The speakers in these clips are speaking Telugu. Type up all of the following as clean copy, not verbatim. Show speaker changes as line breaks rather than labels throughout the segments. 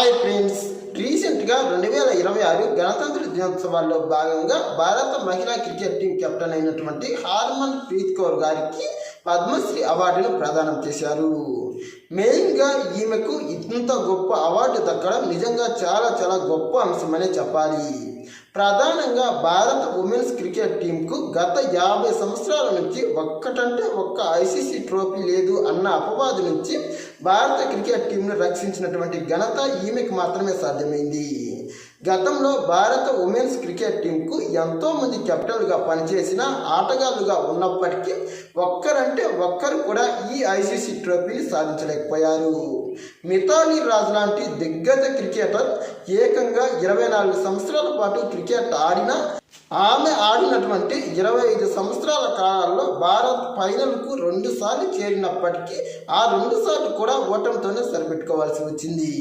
హాయ్ ఫ్రెండ్స్, రీసెంట్గా 2026 గణతంత్ర దినోత్సవాల్లో భాగంగా భారత మహిళా క్రికెట్ టీం కెప్టెన్ అయినటువంటి హార్మన్ ప్రీత్ కౌర్ గారికి పద్మశ్రీ అవార్డును ప్రదానం చేశారు. మెయిన్గా ఈమెకు ఇంత గొప్ప అవార్డు దక్కడం నిజంగా చాలా గొప్ప అంశమనే చెప్పాలి. ప్రధానంగా భారత ఉమెన్స్ క్రికెట్ టీంకు గత 50 సంవత్సరాల నుంచి ఒక్క ఐసీసీ ట్రోఫీ లేదు అన్న అపవాదు నుంచి భారత క్రికెట్ టీంను రక్షించినటువంటి ఘనత ఈమెకు మాత్రమే సాధ్యమైంది. గతంలో భారత ఉమెన్స్ క్రికెట్ టీంకు ఎంతోమంది కెప్టెన్లుగా పనిచేసిన ఆటగాళ్లుగా ఉన్నప్పటికీ ఒక్కరు కూడా ఈ ఐసీసీ ట్రోఫీని సాధించలేకపోయారు. మిథాలీ రాజ్ లాంటి దిగ్గజ క్రికెటర్ ఏకంగా 24 సంవత్సరాల పాటు క్రికెట్ ఆడిన ఆమె ఆడినటువంటి 25 సంవత్సరాల కాలంలో భారత్ ఫైనల్కు 2 సార్లు చేరినప్పటికీ ఆ 2 సార్లు కూడా ఓటమితోనే సరిపెట్టుకోవాల్సి వచ్చింది.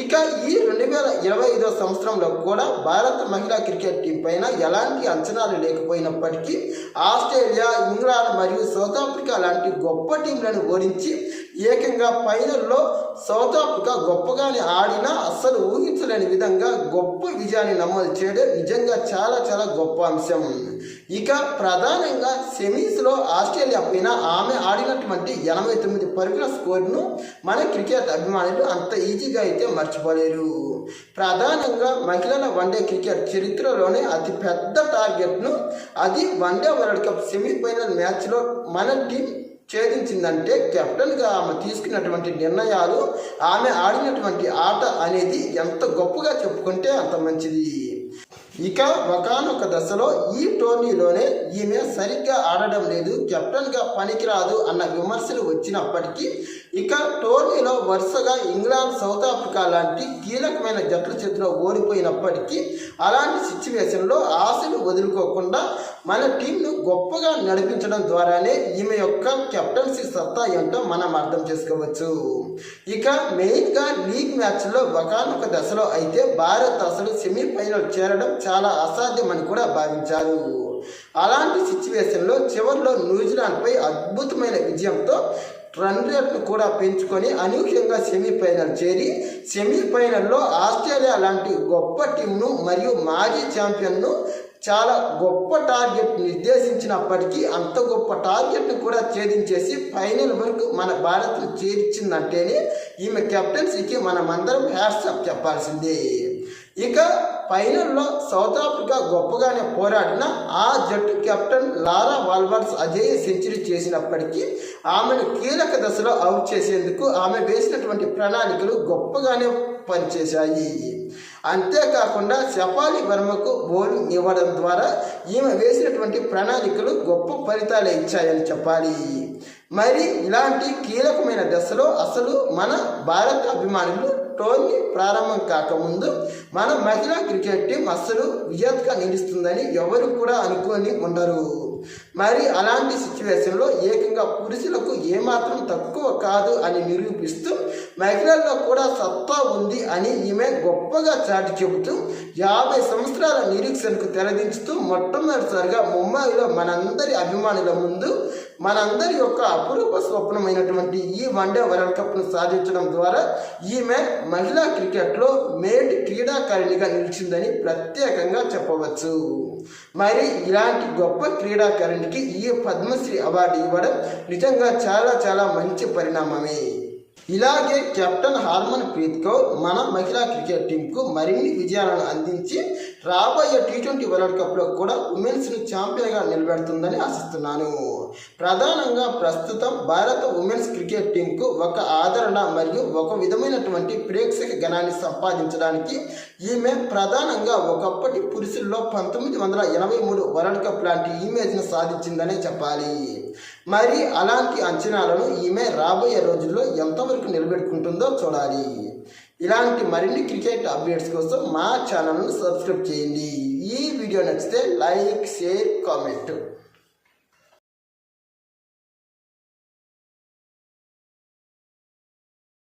ఇక ఈ 2025 సంవత్సరంలో కూడా భారత మహిళా క్రికెట్ టీం పైన ఎలాంటి అంచనాలు లేకపోయినప్పటికీ ఆస్ట్రేలియా, ఇంగ్లాండ్ మరియు సౌత్ ఆఫ్రికా లాంటి గొప్ప టీంలను ఓడించి ఏకంగా ఫైనల్లో సౌత్ ఆఫ్రికా గొప్పగానే ఆడినా అస్సలు ఊహించలేని విధంగా గొప్ప విజయాన్ని నమోదు చేయడం నిజంగా చాలా గొప్ప అంశం. ఇక ప్రధానంగా సెమీస్లో ఆస్ట్రేలియా పైన ఆమె ఆడినటువంటి 89 పరుగుల స్కోర్ను మన క్రికెట్ అభిమానులు అంత ఈజీగా అయితే మర్చిపోలేరు. ప్రధానంగా మహిళల వన్డే క్రికెట్ చరిత్రలోనే అతిపెద్ద టార్గెట్ను అది వన్డే వరల్డ్ కప్ సెమీఫైనల్ మ్యాచ్లో మన టీం ఛేదించిందంటే కెప్టెన్గా ఆమె తీసుకున్నటువంటి నిర్ణయాలు, ఆమె ఆడినటువంటి ఆట అనేది ఎంత గొప్పగా చెప్పుకుంటే అంత మంచిది. ఇక ఒకానొక దశలో ఈ టోర్నీలోనే ఈమె సరిగ్గా ఆడడం లేదు, కెప్టెన్గా పనికిరాదు అన్న విమర్శలు వచ్చినప్పటికీ ఇక టోర్నీలో వరుసగా ఇంగ్లాండ్, సౌత్ ఆఫ్రికా లాంటి కీలకమైన జట్ల చేతిలో ఓడిపోయినప్పటికీ అలాంటి సిచ్యువేషన్లో ఆశలు వదులుకోకుండా మన టీంను గొప్పగా నడిపించడం ద్వారానే ఈమె యొక్క కెప్టెన్సీ సత్తా ఏంటో మనం అర్థం చేసుకోవచ్చు. ఇక మెయిన్గా లీగ్ మ్యాచ్లో ఒకానొక దశలో అయితే భారత్ అసలు సెమీఫైనల్ చేరడం చాలా అసాధ్యమని కూడా భావించారు. అలాంటి సిచ్యువేషన్లో చివరిలో న్యూజిలాండ్పై అద్భుతమైన విజయంతో రన్ రేట్ను కూడా పెంచుకొని అనూహ్యంగా సెమీఫైనల్ చేరి సెమీఫైనల్లో ఆస్ట్రేలియా లాంటి గొప్ప టీంను మరియు మాజీ ఛాంపియన్ను చాలా గొప్ప టార్గెట్ నిర్దేశించినప్పటికీ అంత గొప్ప టార్గెట్ను కూడా ఛేదించేసి ఫైనల్ వరకు మన భారత్ను చేర్చిందంటేనే ఈమె కెప్టెన్సీకి మనమందరం హ్యాట్సాప్ చెప్పాల్సిందే. ఇక ఫైనల్లో సౌత్ ఆఫ్రికా గొప్పగానే పోరాడిన ఆ జట్టు కెప్టెన్ లారా వాల్వర్స్ అజేయ సెంచరీ చేసినప్పటికీ ఆమెను కీలక దశలో అవుట్ చేసేందుకు ఆమె వేసినటువంటి ప్రణాళికలు గొప్పగానే పనిచేశాయి. అంతేకాకుండా శఫాలి వర్మకు బౌలింగ్ ఇవ్వడం ద్వారా ఈమె వేసినటువంటి ప్రణాళికలు గొప్ప ఫలితాలు ఇచ్చాయని చెప్పాలి. మరి ఇలాంటి కీలకమైన దశలో అసలు మన భారత అభిమానులు టోర్నీ ప్రారంభం కాకముందు మన మహిళా క్రికెట్ టీం అస్సలు విజేతగా నిలుస్తుందని ఎవరు కూడా అనుకొని ఉండరు. మరి అలాంటి సిచ్యువేషన్లో ఏకంగా పురుషులకు ఏమాత్రం తక్కువ కాదు అని నిరూపిస్తూ మహిళల్లో కూడా సత్తా ఉంది అని ఈమె గొప్పగా చాటి చెబుతూ 50 సంవత్సరాల నిరీక్షణకు తెరదించుతూ మొట్టమొదటిసారిగా ముంబైలో మనందరి అభిమానుల ముందు మనందరి యొక్క అపురూప స్వప్నమైనటువంటి ఈ వన్డే వరల్డ్ కప్ను సాధించడం ద్వారా ఈమె మహిళా క్రికెట్లో మేటి క్రీడాకారిణిగా నిలిచిందని ప్రత్యేకంగా చెప్పవచ్చు. మరి ఇలాంటి గొప్ప క్రీడాకారిణికి ఈ పద్మశ్రీ అవార్డు ఇవ్వడం నిజంగా చాలా మంచి పరిణామమే. ఇలాగే కెప్టెన్ హార్మన్ ప్రీత్ కౌర్ మన మహిళా క్రికెట్ టీంకు మరిన్ని విజయాలను అందించి రాబోయే T20 వరల్డ్ కప్లో కూడా ఉమెన్స్ను ఛాంపియన్గా నిలబెడుతుందని ఆశిస్తున్నాను. ప్రధానంగా ప్రస్తుతం భారత ఉమెన్స్ క్రికెట్ టీంకు ఒక ఆదరణ మరియు ఒక విధమైనటువంటి ప్రేక్షక గణాన్ని సంపాదించడానికి ఈమె ప్రధానంగా ఒకప్పటి పురుషుల్లో 1983 వరల్డ్ కప్ లాంటి ఇమేజ్ను సాధించిందనే చెప్పాలి. మరి అలాంటి అంచనాలను ఈమె రాబోయే రోజుల్లో ఎంతవరకు నిలబెట్టుకుంటుందో చూడాలి. ఇలాంటి మరిన్ని క్రికెట్ అప్డేట్స్ కోసం మా ఛానల్ను సబ్స్క్రైబ్ చేయండి. ఈ వీడియో నచ్చితే లైక్, షేర్, కామెంట్.